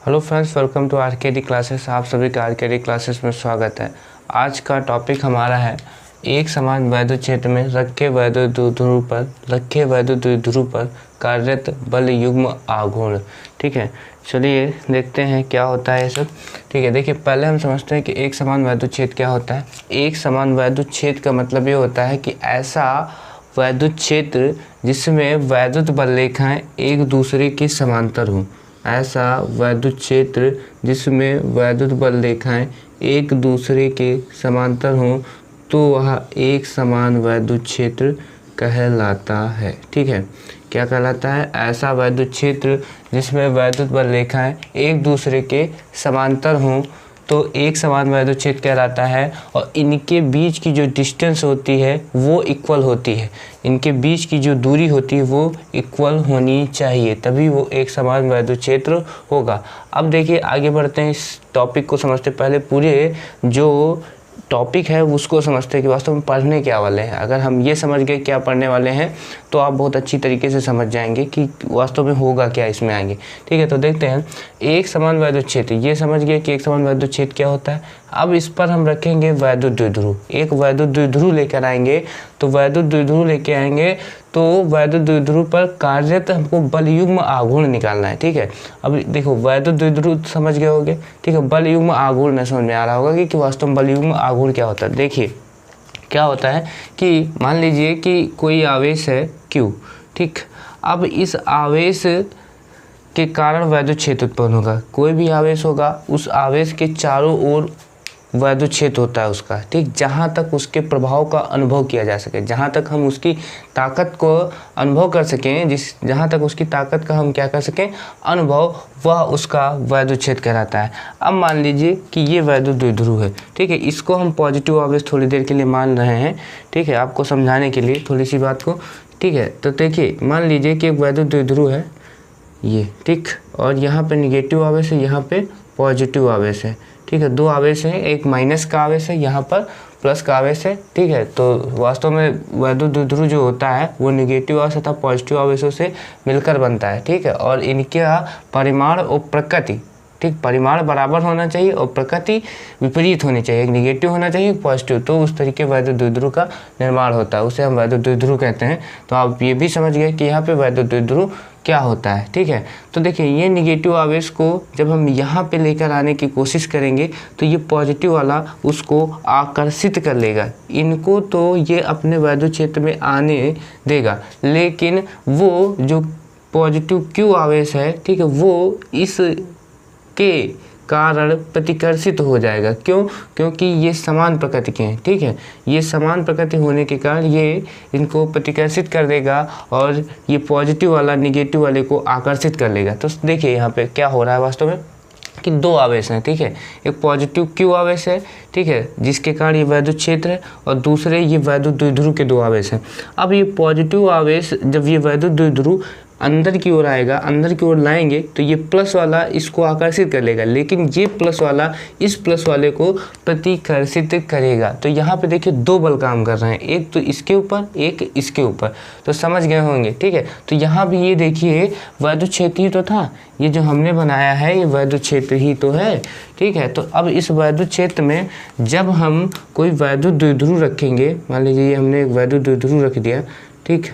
Hello friends, welcome to RKD classes. आप सभी का आरकेडी क्लासेस में स्वागत है। आज का टॉपिक हमारा है एक समान वैद्युत क्षेत्र में रखे वैद्युत ध्रुव पर कार्यरत बल युग्म आघूर्ण। ठीक है, चलिए देखते हैं क्या होता है ये सब। ठीक है, देखिए पहले हम समझते हैं कि एक समान वैद्युत क्षेत्र क्या होता है। एक समान वैद्युत क्षेत्र का मतलब ये होता है कि ऐसा वैद्युत क्षेत्र जिसमें वैद्युत बल रेखाएं एक दूसरे के समांतर हों। ऐसा वैद्युत क्षेत्र जिसमें वैद्युत बल रेखाएं एक दूसरे के समांतर हों तो वह एक समान वैद्युत क्षेत्र कहलाता है। ठीक है, क्या कहलाता है? ऐसा वैद्युत क्षेत्र जिसमें वैद्युत बल रेखाएं एक दूसरे के समांतर हों तो एक समान वैद्युत क्षेत्र कहलाता है। और इनके बीच की जो डिस्टेंस होती है वो इक्वल होती है। इनके बीच की जो दूरी होती है वो इक्वल होनी चाहिए, तभी वो एक समान वैद्युत क्षेत्र होगा। अब देखिए आगे बढ़ते हैं, इस टॉपिक को समझते पहले पूरे जो टॉपिक है उसको समझते हैं कि वास्तव में पढ़ने क्या वाले हैं। अगर हम ये समझ गए क्या पढ़ने वाले हैं तो आप बहुत अच्छी तरीके से समझ जाएंगे कि वास्तव में होगा क्या इसमें आगे। ठीक है, तो देखते हैं एक समान वैद्युत क्षेत्र। ये समझ गए कि एक समान वैद्युत क्षेत्र क्या होता है। अब इस पर हम रखेंगे वैद्युत द्विध्रुव। एक वैद्युत द्विध्रुव लेकर आएंगे तो वैद्युत द्विध्रुव लेके आएंगे तो वैद्युत द्विध्रुव पर कार्यरत हमको बल युग्म आघूर्ण निकालना है। ठीक है, अब देखो वैद्युत द्विध्रुव समझ गए होंगे। ठीक है, बल युग्म आघूर्ण समझ में आ रहा होगा कि वास्तव में बल युग्म आघूर्ण क्या होता है। देखिए क्या होता है कि मान लीजिए कि कोई आवेश है Q। ठीक, अब इस आवेश के कारण वैद्युत क्षेत्र उत्पन्न होगा। कोई भी आवेश होगा, उस आवेश के चारों ओर वैद्युत क्षेत्र होता है उसका। ठीक, जहाँ तक उसके प्रभाव का अनुभव किया जा सके, जहाँ तक हम उसकी ताकत को अनुभव कर सकें, जहाँ तक उसकी ताकत का हम क्या कर सकें अनुभव, वह उसका वैद्युत क्षेत्र कहलाता है। अब मान लीजिए कि ये वैद्युत द्विध्रुव है। ठीक है, इसको हम पॉजिटिव आवेश थोड़ी देर के लिए मान रहे हैं। ठीक है, आपको समझाने के लिए थोड़ी सी बात को। ठीक है, तो देखिए मान लीजिए कि एक वैद्युत द्विध्रुव है ये। ठीक, और यहाँ पे निगेटिव आवेश है, यहाँ पे पॉजिटिव आवेश है। ठीक है, दो आवेश हैं, एक माइनस का आवेश है, यहाँ पर प्लस का आवेश है। ठीक है, तो वास्तव में वैद्युत द्विध्रुव जो होता है वो निगेटिव आवेश तथा पॉजिटिव आवेशों से मिलकर बनता है। ठीक है, और इनका परिमाण और प्रकृति, ठीक, परिमाण बराबर होना चाहिए और प्रकृति विपरीत होनी चाहिए। एक निगेटिव होना चाहिए, पॉजिटिव, तो उस तरीके वैद्युत द्विध्रुव का निर्माण होता है, उसे हम वैद्युत द्विध्रुव कहते हैं। तो आप ये भी समझ गए कि यहाँ पे वैद्युत द्विध्रुव क्या होता है। ठीक है, तो देखिए ये निगेटिव आवेश को जब हम यहाँ पे लेकर आने की कोशिश करेंगे तो ये पॉजिटिव वाला उसको आकर्षित कर लेगा। इनको तो ये अपने वैद्युत क्षेत्र में आने देगा, लेकिन वो जो पॉजिटिव Q आवेश है, ठीक है, वो इस के कारण प्रतिकर्षित हो जाएगा। क्यों? क्योंकि ये समान प्रकृति के हैं। ठीक है, ये समान प्रकृति होने के कारण ये इनको प्रतिकर्षित कर देगा और ये पॉजिटिव वाला निगेटिव वाले को आकर्षित कर लेगा। तो देखिए यहाँ पे क्या हो रहा है वास्तव में कि दो आवेश हैं। ठीक है, एक पॉजिटिव Q आवेश है, ठीक है, जिसके कारण ये वैद्युत क्षेत्र है, और दूसरे ये वैद्युत द्विध्रुव के दो आवेश हैं। अब ये पॉजिटिव आवेश जब ये वैद्युत द्विध्रुव अंदर की ओर आएगा, अंदर की ओर लाएंगे तो ये प्लस वाला इसको आकर्षित कर लेगा, लेकिन ये प्लस वाला इस प्लस वाले को प्रतिकर्षित करेगा। तो यहाँ पे देखिए दो बल काम कर रहे हैं, एक तो इसके ऊपर, एक इसके ऊपर। तो समझ गए होंगे। ठीक है, तो यहाँ भी ये देखिए वैद्युत क्षेत्र ही तो था, ये जो हमने बनाया है ये वैद्युत क्षेत्र ही तो है। ठीक है, तो अब इस वैद्युत क्षेत्र में जब हम कोई वैद्युत द्विध्रुव रखेंगे, मान लीजिए हमने एक वैद्युत द्विध्रुव रख दिया, ठीक,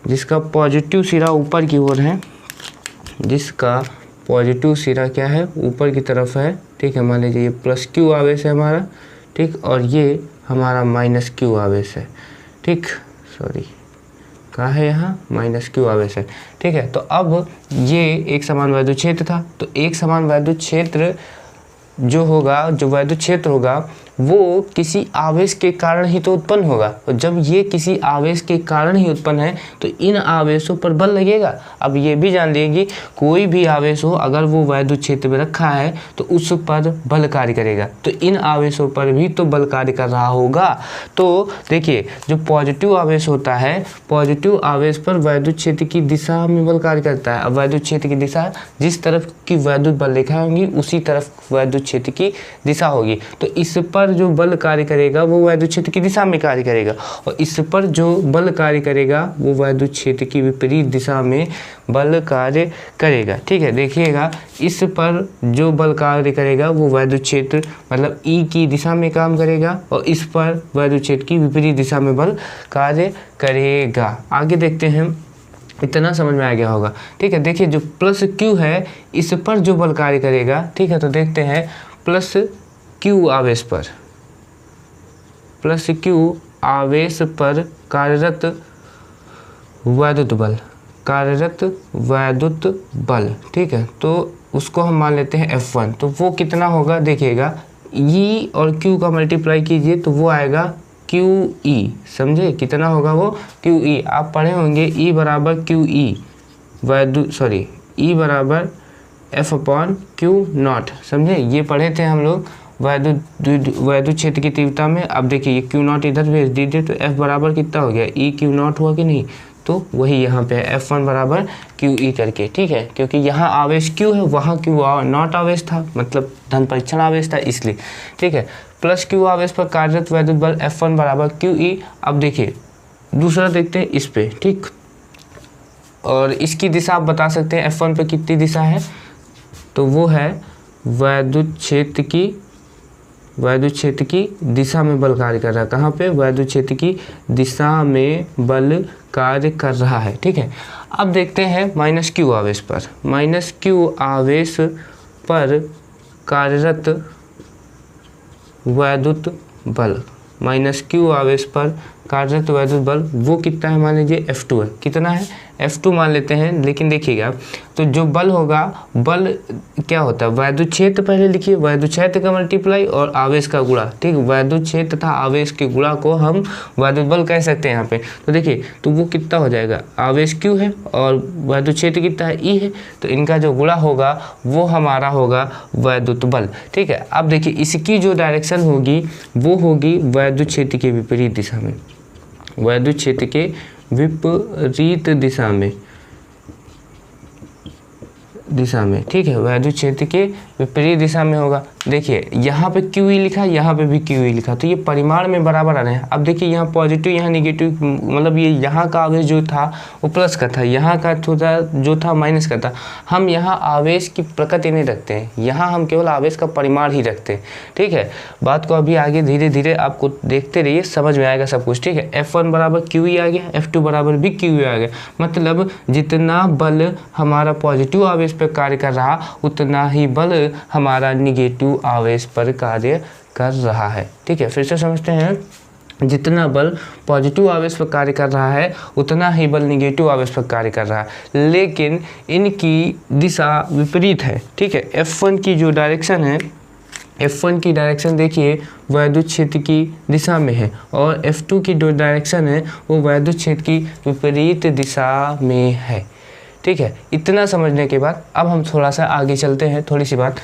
जिसका पॉजिटिव सिरा ऊपर की ओर है, जिसका पॉजिटिव सिरा क्या है, ऊपर की तरफ है। ठीक है, मान लीजिए ये प्लस Q आवेश है हमारा, ठीक, और ये हमारा माइनस Q आवेश है। ठीक, सॉरी कहाँ है, यहाँ माइनस Q आवेश है। ठीक है, तो अब ये एक समान वैद्युत क्षेत्र था। तो एक समान वैद्युत क्षेत्र जो होगा, जो वैद्युत क्षेत्र होगा वो किसी आवेश के कारण ही तो उत्पन्न होगा। और जब ये किसी आवेश के कारण ही उत्पन्न है तो इन आवेशों पर बल लगेगा। अब ये भी जान लीजिए कोई भी आवेश हो, अगर वो वैद्युत क्षेत्र में रखा है तो उस पर बल कार्य करेगा, तो इन आवेशों पर भी तो बल कार्य कर रहा होगा। तो देखिए जो पॉजिटिव आवेश होता है, पॉजिटिव आवेश पर वैद्युत क्षेत्र की दिशा में बल कार्य करता है। अब वैद्युत क्षेत्र की दिशा जिस तरफ की वैद्युत बल रेखा होंगी उसी तरफ वैद्युत क्षेत्र की दिशा होगी। तो इस पर पर जो बल कार्य करेगा वो वैद्युत क्षेत्र की दिशा में कार्य करेगा, और इस पर जो बल कार्य करेगा वो वैद्युत क्षेत्र की विपरीत दिशा में बल कार्य करेगा। ठीक है, देखिएगा इस पर जो बल कार्य करेगा वो वैद्युत क्षेत्र मतलब ई की दिशा में काम करेगा, और इस पर वैद्युत क्षेत्र की विपरीत दिशा में बल कार्य करेगा। आगे देखते हैं, इतना समझ में आ गया होगा। ठीक है, देखिए जो प्लस क्यू है इस पर जो बल कार्य करेगा, ठीक है, तो देखते हैं प्लस क्यू आवेश पर, प्लस क्यू आवेश पर कार्यरत वैद्युत बल, कार्यरत वैद्युत बल। ठीक है, तो उसको हम मान लेते हैं F1। तो वो कितना होगा, देखिएगा E और Q का मल्टीप्लाई कीजिए तो वो आएगा QE, समझे कितना होगा वो QE। आप पढ़े होंगे E बराबर QE E बराबर F/Q0, समझे, ये पढ़े थे हम लोग वैद्युत क्षेत्र की तीव्रता में। अब देखिए ये Q0 इधर भेज दीजिए तो F बराबर कितना हो गया, E Q0 हुआ कि नहीं, तो वही यहाँ पे F1 बराबर QE करके। ठीक है, क्योंकि यहाँ आवेश Q है, वहाँ Q0 आवेश था, मतलब धन परीक्षण आवेश था इसलिए। ठीक है, प्लस Q आवेश पर कार्यरत वैद्युत बल F1 बराबर QE। अब देखिए दूसरा देखते हैं इस पे, ठीक, और इसकी दिशा आप बता सकते हैं F1 पे कितनी दिशा है, तो वो है वैद्युत क्षेत्र की दिशा में बल कार्य कर रहा है। कहाँ पे, वैद्युत क्षेत्र की दिशा में बल कार्य कर रहा है। ठीक है, अब देखते हैं माइनस क्यू आवेश पर, माइनस क्यू आवेश पर कार्यरत वैद्युत बल, माइनस क्यू आवेश पर कार्यरत वैद्युत बल वो कितना है, मान लीजिए F2 है, कितना है F2 मान लेते हैं। लेकिन देखिएगा तो जो बल होगा, बल क्या होता है, वैद्युत क्षेत्र पहले लिखिए, वैद्युत क्षेत्र का मल्टीप्लाई और आवेश का गुणा। ठीक, वैद्युत क्षेत्र तथा आवेश के गुणा को हम वैद्युत बल कह सकते हैं यहाँ पे। तो देखिए तो वो कितना हो जाएगा, आवेश Q है और वैद्युत क्षेत्र कितना है E है, तो इनका जो गुणा होगा वो हमारा होगा वैद्युत बल। ठीक है, अब देखिए इसकी जो डायरेक्शन होगी वो होगी वैद्युत क्षेत्र के विपरीत दिशा में, वैद्युत क्षेत्र के विपरीत दिशा में। ठीक है, वैद्युत क्षेत्र के विपरीत दिशा में होगा। देखिए यहाँ पे QE लिखा, यहाँ पे भी QE लिखा, तो ये परिमाण में बराबर आ रहे हैं। अब देखिए यहाँ पॉजिटिव यहाँ निगेटिव, मतलब ये यहाँ का आवेश जो था वो प्लस का था, यहाँ का जो था माइनस का था। हम यहाँ आवेश की प्रकृति नहीं रखते हैं, यहाँ हम केवल आवेश का परिमाण ही रखते हैं। ठीक है, बात को अभी आगे धीरे धीरे आपको देखते रहिए, समझ में आएगा सब कुछ। ठीक है, F1 बराबर QE आ गया, F2 बराबर भी QE आ गया, मतलब जितना बल हमारा पॉजिटिव आवेश पर कार्य कर रहा उतना ही बल हमारा निगेटिव आवेश पर कार्य कर रहा है। ठीक है, फिर से समझते हैं, जितना बल पॉजिटिव आवेश पर कार्य कर रहा है उतना ही बल निगेटिव आवेश पर कार्य कर रहा है, लेकिन इनकी दिशा विपरीत है। ठीक है, F1 की जो डायरेक्शन है, F1 की डायरेक्शन देखिए वैद्युत क्षेत्र की दिशा में है, और F2 की जो डायरेक्शन है वो वैद्युत क्षेत्र की विपरीत दिशा में है। ठीक है, इतना समझने के बाद अब हम थोड़ा सा आगे चलते हैं, थोड़ी सी बात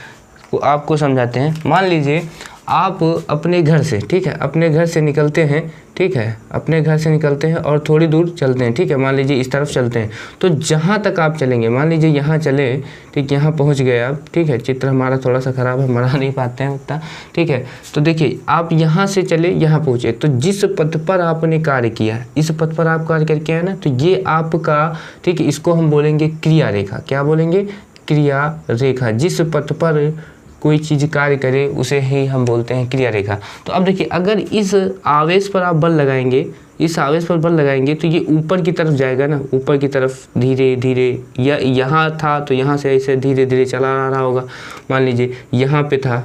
को आपको समझाते हैं। मान लीजिए आप अपने घर से, ठीक है, अपने घर से निकलते हैं, ठीक है, अपने घर से निकलते हैं और थोड़ी दूर चलते हैं। ठीक है, मान लीजिए इस तरफ चलते हैं, तो जहाँ तक आप चलेंगे, मान लीजिए यहाँ चले, ठीक, यहाँ पहुँच गए आप। ठीक है, चित्र हमारा थोड़ा सा ख़राब है, बना नहीं पाते हैं उतना। ठीक है, तो देखिए आप यहाँ से चले, यहाँ पहुँचे, तो जिस पथ पर आपने कार्य किया, इस पथ पर आप कार्य करके आए ना, तो ये आपका, ठीक है, इसको हम बोलेंगे क्रिया रेखा। क्या बोलेंगे, क्रिया रेखा। जिस पथ पर कोई चीज़ कार्य करे उसे ही हम बोलते हैं क्रिया रेखा। तो अब देखिए अगर इस आवेश पर आप बल लगाएंगे, इस आवेश पर बल लगाएंगे तो ये ऊपर की तरफ जाएगा ना, ऊपर की तरफ धीरे धीरे, या यहाँ था तो यहाँ से ऐसे धीरे धीरे चला आ रहा होगा। मान लीजिए यहाँ पे था,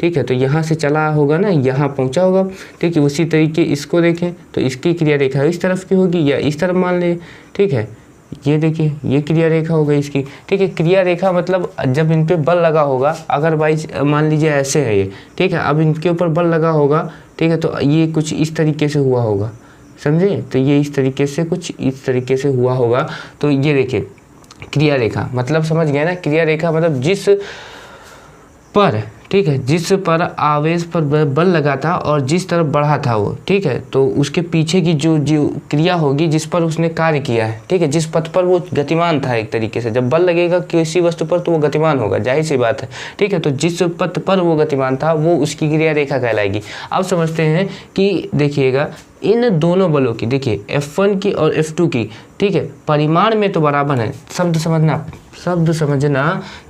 ठीक है, तो यहाँ से चला होगा ना, यहाँ पहुँचा होगा। ठीक है, उसी तरीके इसको देखें तो इसकी क्रिया रेखा इस तरफ की होगी या इस तरफ मान लें। ठीक है, ये देखिए ये क्रिया रेखा होगा इसकी। ठीक है, क्रिया रेखा मतलब जब इन पे बल लगा होगा, अगर बाई मान लीजिए ऐसे है ये, ठीक है, अब इनके ऊपर बल लगा होगा, ठीक है, तो ये कुछ इस तरीके से हुआ होगा, समझे, तो ये इस तरीके से कुछ इस तरीके से हुआ होगा। तो ये देखिए क्रिया रेखा मतलब समझ गए ना, क्रिया रेखा मतलब जिस पर, ठीक है, जिस पर आवेश पर बल लगा था और जिस तरफ बढ़ा था वो, ठीक है, तो उसके पीछे की जो क्रिया होगी जिस पर उसने कार्य किया है, ठीक है, जिस पथ पर वो गतिमान था, एक तरीके से जब बल लगेगा किसी वस्तु पर तो वो गतिमान होगा, जाहिर सी बात है, ठीक है, तो जिस पथ पर वो गतिमान था वो उसकी क्रिया रेखा कहलाएगी। अब समझते हैं कि देखिएगा इन दोनों बलों की, देखिए F1 की और F2 की, ठीक है, परिमाण में तो बराबर है, शब्द समझना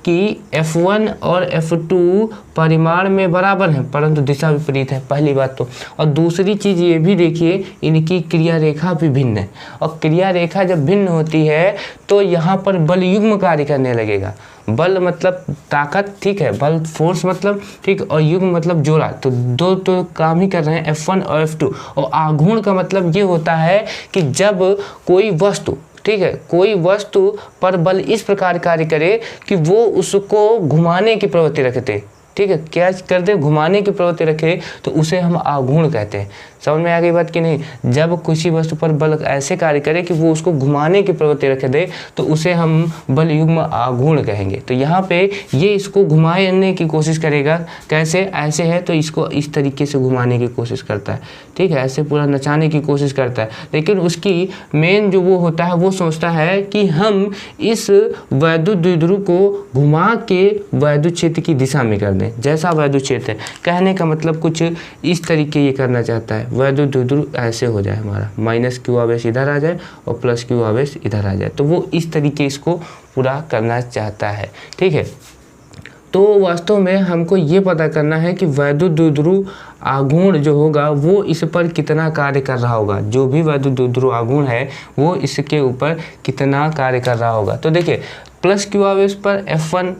कि F1 और F2 परिमाण में बराबर हैं परंतु दिशा विपरीत है, पहली बात तो। और दूसरी चीज़ ये भी देखिए इनकी क्रिया रेखा भी भिन्न है, और क्रिया रेखा जब भिन्न होती है तो यहाँ पर बल युग्म कार्य करने लगेगा। बल मतलब ताकत, ठीक है, बल फोर्स मतलब, ठीक, और युग्म मतलब जोड़ा, तो दो तो काम ही कर रहे हैं F1 और F2। और आघूर्ण का मतलब ये होता है कि जब कोई वस्तु, ठीक है, कोई वस्तु पर बल इस प्रकार कार्य करे कि वो उसको घुमाने की प्रवृत्ति रखते, ठीक है, क्या करते, घुमाने की प्रवृत्ति रखे, तो उसे हम आघूर्ण कहते हैं। समझ में आ गई बात कि नहीं? जब किसी वस्तु पर बल ऐसे कार्य करे कि वो उसको घुमाने की प्रवृत्ति रख दे तो उसे हम बल युग्म आघूर्ण कहेंगे। तो यहाँ पे ये इसको घुमाने की कोशिश करेगा, कैसे, ऐसे है तो इसको इस तरीके से घुमाने की कोशिश करता है, ठीक है, ऐसे पूरा नचाने की कोशिश करता है, लेकिन उसकी मेन जो वो होता है वो सोचता है कि हम इस वैद्युत द्विध्रुव को घुमा के वैद्युत क्षेत्र की दिशा में कर दें, जैसा वैद्युत क्षेत्र है। कहने का मतलब कुछ इस तरीके ये करना चाहता है, वैद्युत द्विध्रुव ऐसे हो जाए हमारा, -q आवेश इधर आ जाए और +q आवेश इधर आ जाए, तो वो इस तरीके इसको पूरा करना चाहता है, ठीक है। तो वास्तव में हमको ये पता करना है कि वैद्युत द्विध्रुव आघूर्ण जो होगा वो इस पर कितना कार्य कर रहा होगा, जो भी वैद्युत द्विध्रुव आघूर्ण है वो इसके ऊपर कितना कार्य कर रहा होगा। तो देखिए +q आवेश पर F1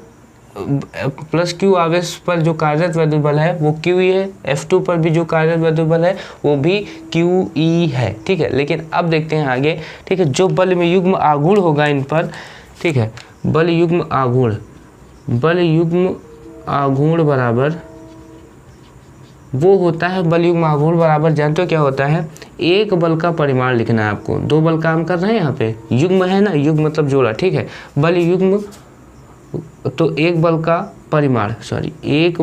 +q आवेश पर जो कार्यरत वैद्युत बल है वो QE है, F2 पर भी जो कार्यरत वैद्युत बल है वो भी QE है, ठीक है। लेकिन अब देखते हैं आगे, ठीक है, जो बल में युग्म आघूर्ण होगा इन पर, ठीक है, बल युग्म आघूर्ण बराबर वो होता है, बल युग्म आघूर्ण बराबर जानते हो क्या होता है, एक बल का परिमाण लिखना है आपको, दो बल काम कर रहे हैं यहाँ पे, युग्म है ना, युग्म मतलब जोड़ा, ठीक है, बल युग्म तो एक बल का परिमाण, एक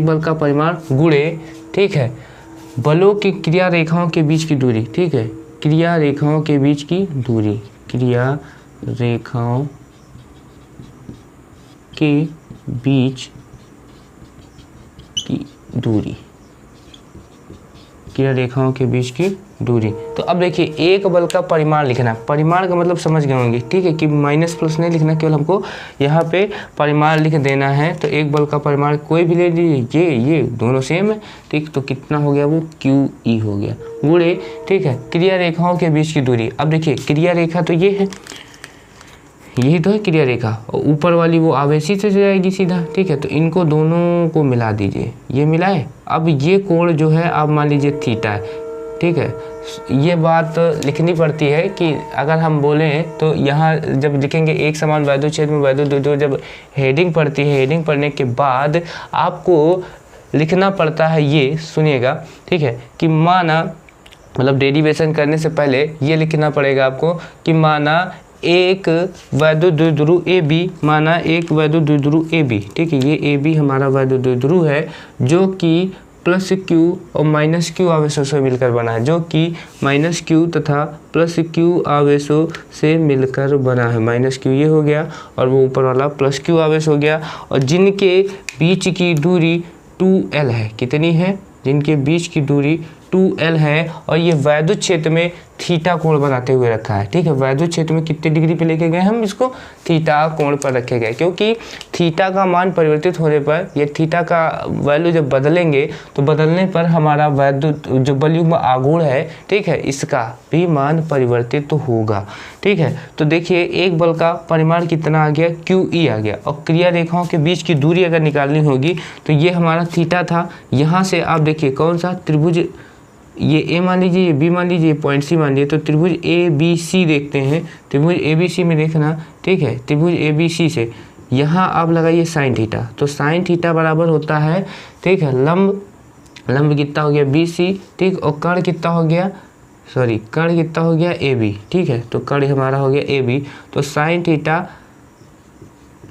बल का परिमाण गुणे, ठीक है, बलों की क्रिया रेखाओं के बीच की दूरी, ठीक है, क्रिया रेखाओं के बीच की दूरी, क्रिया रेखाओं के बीच की दूरी, क्रिया रेखाओं के बीच की दूरी। तो अब देखिए एक बल का परिमाण लिखना, परिमाण का मतलब समझ गए होंगे, ठीक है, कि माइनस प्लस नहीं लिखना, केवल हमको यहाँ पे परिमाण लिख देना है। तो एक बल का परिमाण कोई भी ले लीजिए, ये दोनों सेम है, ठीक, तो कितना हो गया वो QE हो गया, गुणे, ठीक है, क्रिया रेखाओं के बीच की दूरी। अब देखिए क्रिया रेखा तो ये है, यही तो है क्रिया रेखा, और ऊपर वाली वो आवेशी से जाएगी सीधा, ठीक है, तो इनको दोनों को मिला दीजिए, ये मिलाए। अब ये कोण जो है आप मान लीजिए थीटा है, ठीक है, ये बात लिखनी पड़ती है कि अगर हम बोलें तो यहाँ जब लिखेंगे एक समान वैद्युत क्षेत्र में वैद्युत द्विध्रुव, जब हेडिंग पड़ती है, हेडिंग पढ़ने के बाद आपको लिखना पड़ता है, ये सुनिएगा, ठीक है, कि माना, मतलब डेरिवेशन करने से पहले ये लिखना पड़ेगा आपको कि माना एक वैद्युत द्विध्रुव AB, माना एक वैद्युत द्विध्रुव AB, ठीक है, ये AB हमारा वैद्युत द्विध्रुव है जो कि +q और -q आवेशों से मिलकर बना है, जो कि -q तथा +q आवेशों से मिलकर बना है। -q ये हो गया और वो ऊपर वाला +q आवेश हो गया, और जिनके बीच की दूरी 2L है, कितनी है, जिनके बीच की दूरी 2L है, और ये वैद्युत क्षेत्र में थीटा कोण बनाते हुए रखा है, ठीक है, वैद्युत क्षेत्र में कितने डिग्री पे लेके गए हम इसको, थीटा कोण पर रखे गए, क्योंकि थीटा का मान परिवर्तित होने पर, ये थीटा का वैल्यू जब बदलेंगे तो बदलने पर हमारा वैद्युत जो बल युग्म आघूर्ण है, ठीक है, इसका भी मान परिवर्तित तो होगा, ठीक है। तो देखिए एक बल का परिमाण कितना आ गया, QE आ गया, और क्रिया रेखाओं के बीच की दूरी अगर निकालनी होगी तो ये हमारा थीटा था। यहाँ से आप देखिए कौन सा त्रिभुज, ये A मान लीजिए, ये B मान लीजिए, पॉइंट C मान लीजिए, तो त्रिभुज ABC देखते हैं, त्रिभुज ABC में देखना, ठीक है, त्रिभुज ABC से यहाँ आप लगाइए साइन थीटा, तो साइन थीटा बराबर होता है, ठीक है, लंब कितना हो गया BC, ठीक, और कर्ण कितना हो गया, कर्ण कितना हो गया AB, ठीक है, तो कर्ण हमारा हो गया AB, तो साइन थीटा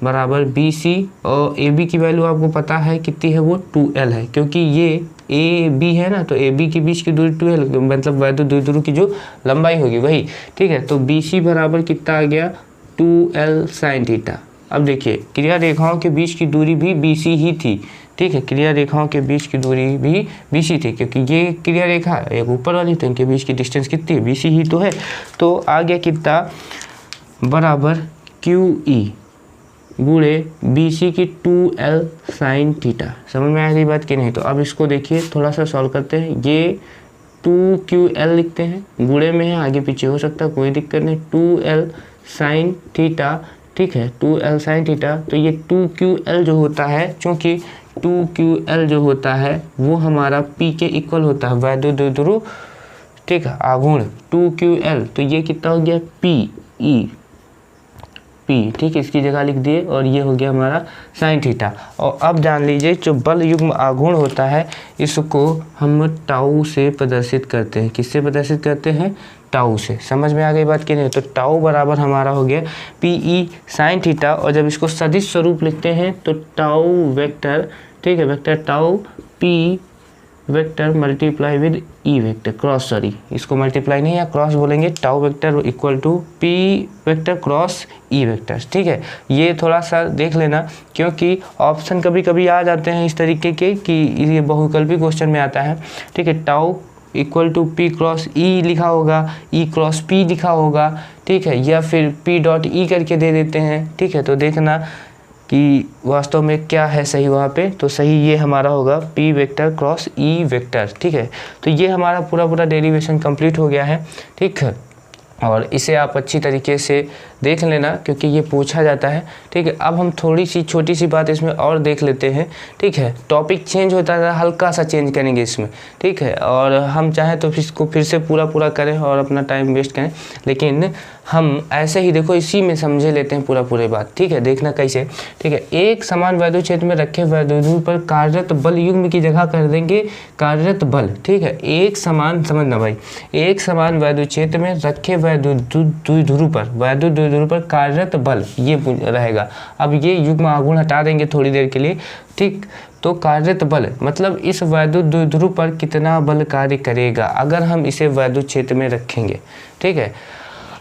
बराबर बी सी, और ए बी की वैल्यू आपको पता है कितनी है, वो 2l है, क्योंकि ये ए बी है ना, तो ए बी के बीच की दूरी 2l, मतलब वैद्युत द्विध्रुव की जो लंबाई होगी वही, ठीक है। तो बी सी बराबर कितना आ गया, 2l साइन थीटा। अब देखिए क्रिया रेखाओं के बीच की दूरी भी बी सी ही थी, ठीक है, क्रिया रेखाओं के बीच की दूरी भी बी सी थी, क्योंकि ये क्रिया रेखा एक ऊपर वाली, तो इनके बीच की डिस्टेंस कितनी है, बी सी ही तो है। तो आ गया कितना, बराबर क्यू ई गुणे बी सी की 2l साइन थीटा। समझ में आ गई बात कि नहीं? तो अब इसको देखिए थोड़ा सा सॉल्व करते हैं। ये 2ql लिखते हैं, गुणे में है, आगे पीछे हो सकता है, कोई दिक्कत नहीं। 2l साइन थीटा, ठीक है, 2l साइन थीटा। तो ये 2ql जो होता है, चूँकि 2ql जो होता है वो हमारा p के इक्वल होता है, वैद्युत द्विध्रुव, ठीक है, आघूर्ण 2ql। तो ये कितना हो गया, p, ठीक है, इसकी जगह लिख दिए, और ये हो गया हमारा साइन थीटा। और अब जान लीजिए जो बल युग्म आघूर्ण होता है इसको हम टाउ से प्रदर्शित करते हैं। किससे प्रदर्शित करते हैं, टाउ से। समझ में आ गई बात कि नहीं? तो टाउ बराबर हमारा हो गया पी ई साइन थीटा, और जब इसको सदिश स्वरूप लिखते हैं तो टाउ वेक्टर, ठीक है, vector tau P vector multiply with E vector cross, sorry इसको मल्टीप्लाई नहीं या क्रॉस बोलेंगे, tau vector equal to P vector cross E vector, ठीक है। ये थोड़ा सा देख लेना, क्योंकि ऑप्शन कभी कभी आ जाते हैं इस तरीके के कि ये बहुविकल्पी क्वेश्चन में आता है, ठीक है। Tau equal to P cross E लिखा होगा, ई क्रॉस पी लिखा होगा, ठीक है, या फिर पी डॉट ई करके दे देते हैं, ठीक है। तो देखना कि वास्तव में क्या है सही वहाँ पे। तो सही ये हमारा होगा p vector cross e vector, ठीक है। तो ये हमारा पूरा डेरिवेशन कंप्लीट हो गया है, ठीक है, और इसे आप अच्छी तरीके से देख लेना क्योंकि ये पूछा जाता है, ठीक है। अब हम थोड़ी सी छोटी सी बात इसमें और देख लेते हैं, ठीक है। टॉपिक चेंज होता है, हल्का सा चेंज करेंगे इसमें, ठीक है, और हम चाहें तो इसको फिर से पूरा करें और अपना टाइम वेस्ट करें, लेकिन हम ऐसे ही देखो इसी में समझे लेते हैं पूरी बात, ठीक है। देखना कैसे, ठीक है। एक समान वैद्युत क्षेत्र में रखे वैद्युत पर कार्यरत बल युग्म की जगह कर देंगे कार्यरत बल, ठीक है। एक समान, समझना भाई, एक समान वैद्युत क्षेत्र में रखे वैद्युत द्विध्रुव पर कार्यरत बल ये रहेगा। अब ये युग्म आघूर्ण हटा देंगे थोड़ी देर के लिए, ठीक। तो कार्यरत बल मतलब इस वैद्युत द्विध्रुव पर कितना बल कार्य करेगा अगर हम इसे वैद्युत क्षेत्र में रखेंगे, ठीक है।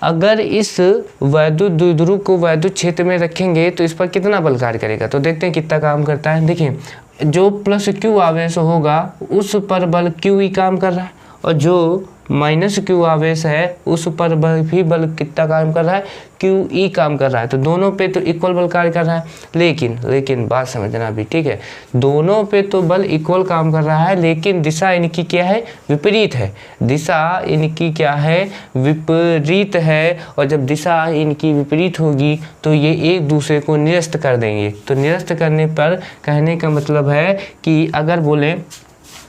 अगर इस वैद्युत द्विध्रुव को वैद्युत क्षेत्र में रखेंगे तो इस पर कितना बल कार्य करेगा, तो देखते हैं कितना काम करता है। देखिए जो प्लस क्यू आवेश होगा उस पर बल क्यू ही काम कर रहा है, और जो माइनस क्यू आवेश है उस पर भी बल कितना काम कर रहा है, क्यू ई काम कर रहा है। तो दोनों पे तो इक्वल बल कार्य कर रहा है, लेकिन बात समझना भी, ठीक है। दोनों पे तो बल इक्वल काम कर रहा है, लेकिन दिशा इनकी क्या है, विपरीत है। दिशा इनकी क्या है, विपरीत है, और जब दिशा इनकी विपरीत होगी तो ये एक दूसरे को निरस्त कर देंगे। तो निरस्त करने पर कहने का मतलब है कि अगर बोले,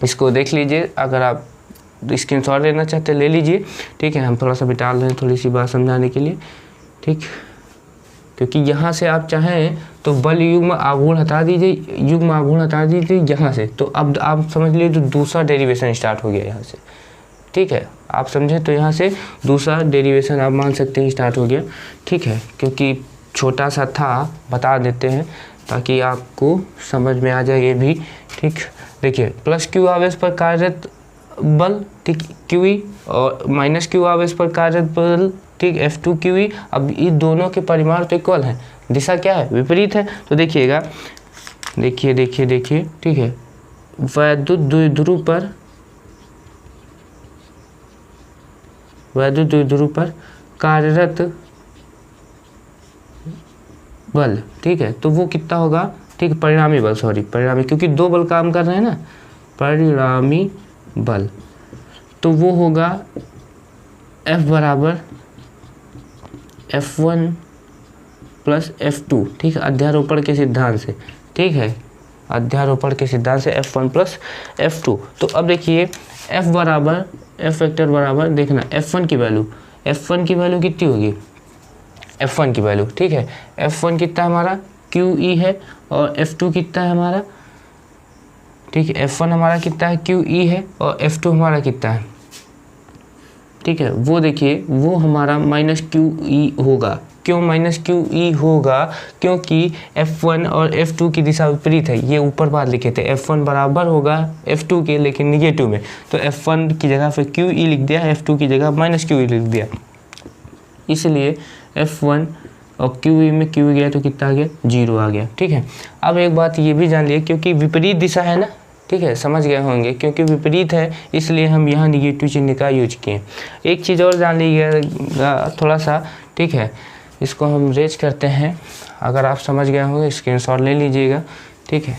इसको देख लीजिए, अगर आप स्क्रीनशॉट लेना चाहते ले लीजिए, ठीक है। हम थोड़ा सा बिटा रहे हैं थोड़ी सी बात समझाने के लिए, ठीक, क्योंकि यहाँ से आप चाहें तो बल युग्म आघूर्ण हटा दीजिए यहाँ से। तो अब आप समझ लीजिए तो दूसरा डेरिवेशन स्टार्ट हो गया यहाँ से, ठीक है। आप समझे तो यहाँ से दूसरा डेरिवेशन आप मान सकते हैं स्टार्ट हो गया, ठीक है। क्योंकि छोटा सा था, बता देते हैं ताकि आपको समझ में आ जाए ये भी, ठीक। देखिए प्लस क्यू आवेश पर कार्यरत बल, ठीक, क्यू ई, और माइनस क्यू आवेश पर कार्यरत बल, ठीक, F2 क्यू ई। अब ये दोनों के परिमाण तो इक्वल हैं, दिशा क्या है, विपरीत है। तो देखिएगा, देखिए, ठीक है, वैद्युत द्विध्रुव पर कार्यरत बल, ठीक है, तो वो कितना होगा, ठीक, परिणामी बल, क्योंकि दो बल काम कर रहे हैं ना, परिणामी बल, तो वो होगा F बराबर F1 प्लस F2, ठीक है, अध्यारोपण के सिद्धांत से, ठीक है, अध्यारोपण के सिद्धांत से F1 प्लस F2। तो अब देखिए F बराबर, F वेक्टर बराबर, देखना F1 की वैल्यू कितनी होगी, F1 की वैल्यू, ठीक है, F1 कितना हमारा QE है, और F2 कितना है हमारा, ठीक है, F1 हमारा कितना है, QE है, और F2 हमारा कितना है, ठीक है। वो देखिए वो हमारा माइनस QE होगा, क्यों माइनस क्यू ई होगा? क्योंकि F1 और F2 की दिशा विपरीत है। ये ऊपर बार लिखे थे F1 बराबर होगा F2 के, लेकिन निगेटिव में, तो F1 की जगह पे क्यू ई लिख दिया, F2 की जगह माइनस क्यू ई लिख दिया, इसलिए F1 और क्यू ई में क्यू गया तो कितना आ गया? 0 आ गया। ठीक है, अब एक बात ये भी जान लिया, क्योंकि विपरीत दिशा है ना, ठीक है, समझ गए होंगे, क्योंकि विपरीत है इसलिए हम यहाँ निगेटिव चिन्ह का यूज किए। एक चीज़ और जान लीजिएगा थोड़ा सा, ठीक है, इसको हम रेज करते हैं, अगर आप समझ गए होंगे स्क्रीनशॉट ले लीजिएगा। ठीक है,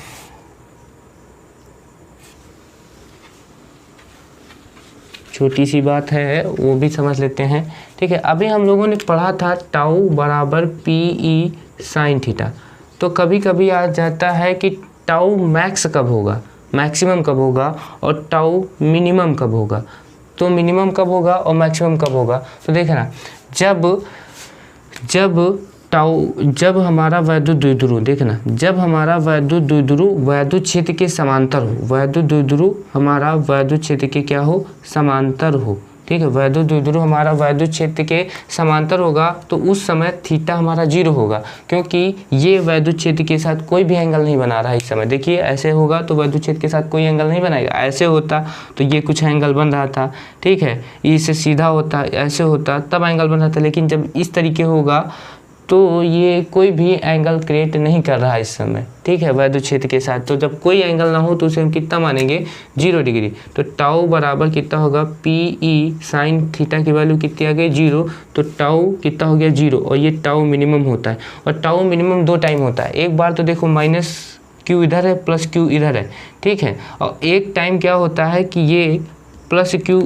छोटी सी बात है वो भी समझ लेते हैं। ठीक है, अभी हम लोगों ने पढ़ा था टाउ बराबर पी ई साइन थीटा, तो कभी कभी आ जाता है कि टाउ मैक्स कब होगा, मैक्सिमम कब होगा, और टाउ मिनिमम कब होगा। तो मिनिमम कब होगा और मैक्सिमम कब होगा? तो देखना, जब हमारा वैद्युत द्विध्रुव, देखना, जब हमारा वैद्युत द्विध्रुव वैद्युत क्षेत्र के समांतर हो, वैद्युत द्विध्रुव हमारा वैद्युत क्षेत्र के क्या हो? समांतर हो। ठीक है, वैद्युत द्विध्रुव हमारा वैद्युत क्षेत्र के समांतर होगा, तो उस समय थीटा हमारा 0 होगा, क्योंकि ये वैद्युत क्षेत्र के साथ कोई भी एंगल नहीं बना रहा है इस समय। देखिए ऐसे होगा तो वैद्युत क्षेत्र के साथ कोई एंगल नहीं बनाएगा, ऐसे होता तो ये कुछ एंगल बन रहा था। ठीक है, इससे सीधा होता, ऐसे होता तब एंगल बन रहा था, लेकिन जब इस तरीके होगा तो ये कोई भी एंगल क्रिएट नहीं कर रहा है इस समय। ठीक है, वैद्युत क्षेत्र के साथ, तो जब कोई एंगल ना हो तो उसे हम कितना मानेंगे? 0 डिग्री। तो टाउ बराबर कितना होगा? पी ई साइन थीटा की वैल्यू कितनी आ गई? 0। तो टाउ कितना हो गया? 0, और ये टाउ मिनिमम होता है। और टाउ मिनिमम 2 टाइम होता है, एक बार तो देखो माइनस क्यू इधर है प्लस क्यू इधर है। ठीक है, और एक टाइम क्या होता है कि ये प्लस क्यू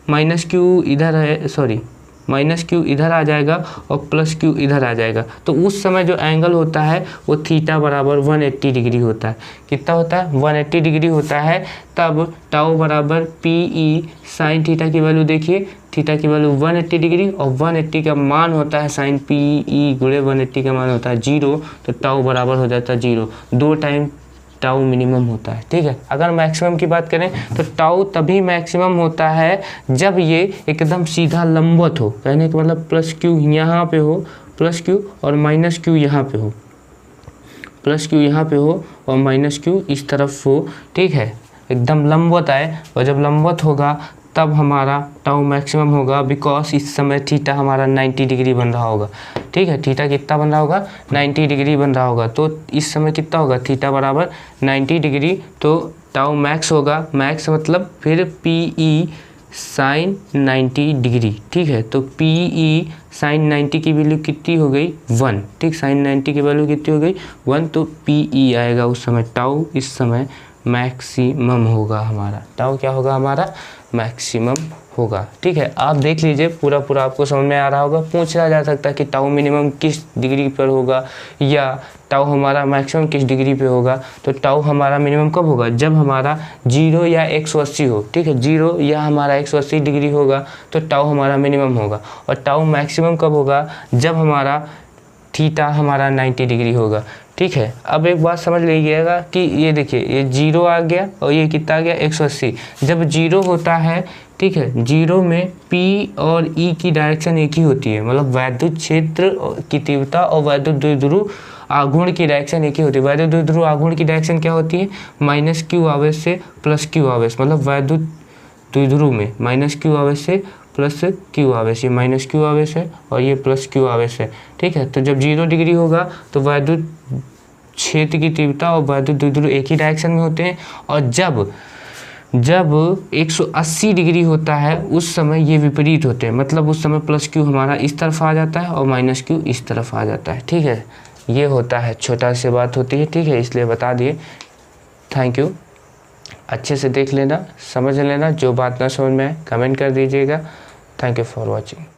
माइनस क्यू इधर है, सॉरी माइनस क्यू इधर आ जाएगा और प्लस क्यू इधर आ जाएगा, तो उस समय जो एंगल होता है वो थीटा बराबर 180 डिग्री होता है। कितना होता है? 180 डिग्री होता है। तब टाउ बराबर पी ई साइन थीटा की वैल्यू, देखिए थीटा की वैल्यू 180 डिग्री, और 180 का मान होता है साइन पी ई गुणे 180 का मान होता है 0, तो टाउ बराबर हो जाता है 0। 2 टाइम टाउ मिनिमम होता है। ठीक है, अगर मैक्सिमम की बात करें तो टाउ तभी मैक्सिमम होता है जब ये एकदम सीधा लंबवत हो, कहने का मतलब प्लस क्यू यहाँ पे हो, प्लस क्यू और माइनस क्यू यहाँ पे हो, प्लस क्यू यहाँ पे हो और माइनस क्यू इस तरफ हो। ठीक है, एकदम लंबवत आए, और जब लंबवत होगा तब हमारा टाउ मैक्सिमम होगा, बिकॉज इस समय थीटा हमारा 90 डिग्री बन रहा होगा। ठीक है, थीटा कितना बन रहा होगा? 90 डिग्री बन रहा होगा, तो इस समय कितना होगा? थीटा बराबर 90 डिग्री, तो टाउ मैक्स होगा, मैक्स मतलब फिर पी ई साइन 90 डिग्री। ठीक है, तो पी ई साइन 90 की वैल्यू कितनी हो गई? 1। ठीक, साइन 90 की वैल्यू कितनी हो गई? 1, तो पी ई आएगा उस समय, टाउ इस समय मैक्सिमम होगा हमारा, टाउ क्या होगा हमारा? मैक्सिमम होगा। ठीक है, आप देख लीजिए पूरा आपको समझ में आ रहा होगा। पूछा जा सकता है कि टाउ मिनिमम किस डिग्री पर होगा या टाउ हमारा मैक्सिमम किस डिग्री पे होगा। तो टाउ हमारा मिनिमम कब होगा? जब हमारा 0 या 180 हो। ठीक है, 0 या हमारा 180 डिग्री होगा तो टाउ हमारा मिनिमम होगा। और टाउ मैक्सिमम कब होगा? जब हमारा थीटा हमारा 90 डिग्री होगा। ठीक है, अब एक बात समझ लीजिएगा कि ये देखिए ये 0 आ गया और ये कितना आ गया? 180। जब 0 होता है, ठीक है, 0 में P और E की डायरेक्शन एक ही होती है, मतलब वैद्युत क्षेत्र की तीव्रता और वैद्युत द्विध्रुव आघूर्ण की डायरेक्शन एक ही होती है। वैद्युत द्विध्रुव आघूर्ण की डायरेक्शन क्या होती है? माइनस क्यू आवेश से प्लस क्यू आवेश, मतलब वैद्युत द्विध्रुव में माइनस क्यू आवेश से प्लस क्यू आवेश, ये माइनस क्यू आवेश है और ये प्लस क्यू आवेश है। ठीक है, तो जब 0 डिग्री होगा तो वैद्युत क्षेत्र की तीव्रता और वैद्युत द्विध्रुव एक ही डायरेक्शन में होते हैं, और जब 180 डिग्री होता है उस समय ये विपरीत होते हैं, मतलब उस समय प्लस क्यू हमारा इस तरफ आ जाता है और माइनस क्यू इस तरफ आ जाता है। ठीक है, ये होता है, छोटा सी बात होती है। ठीक है, इसलिए बता दिए। थैंक यू, अच्छे से देख लेना, समझ लेना, जो बात ना समझ में आए कमेंट कर दीजिएगा। Thank you for watching.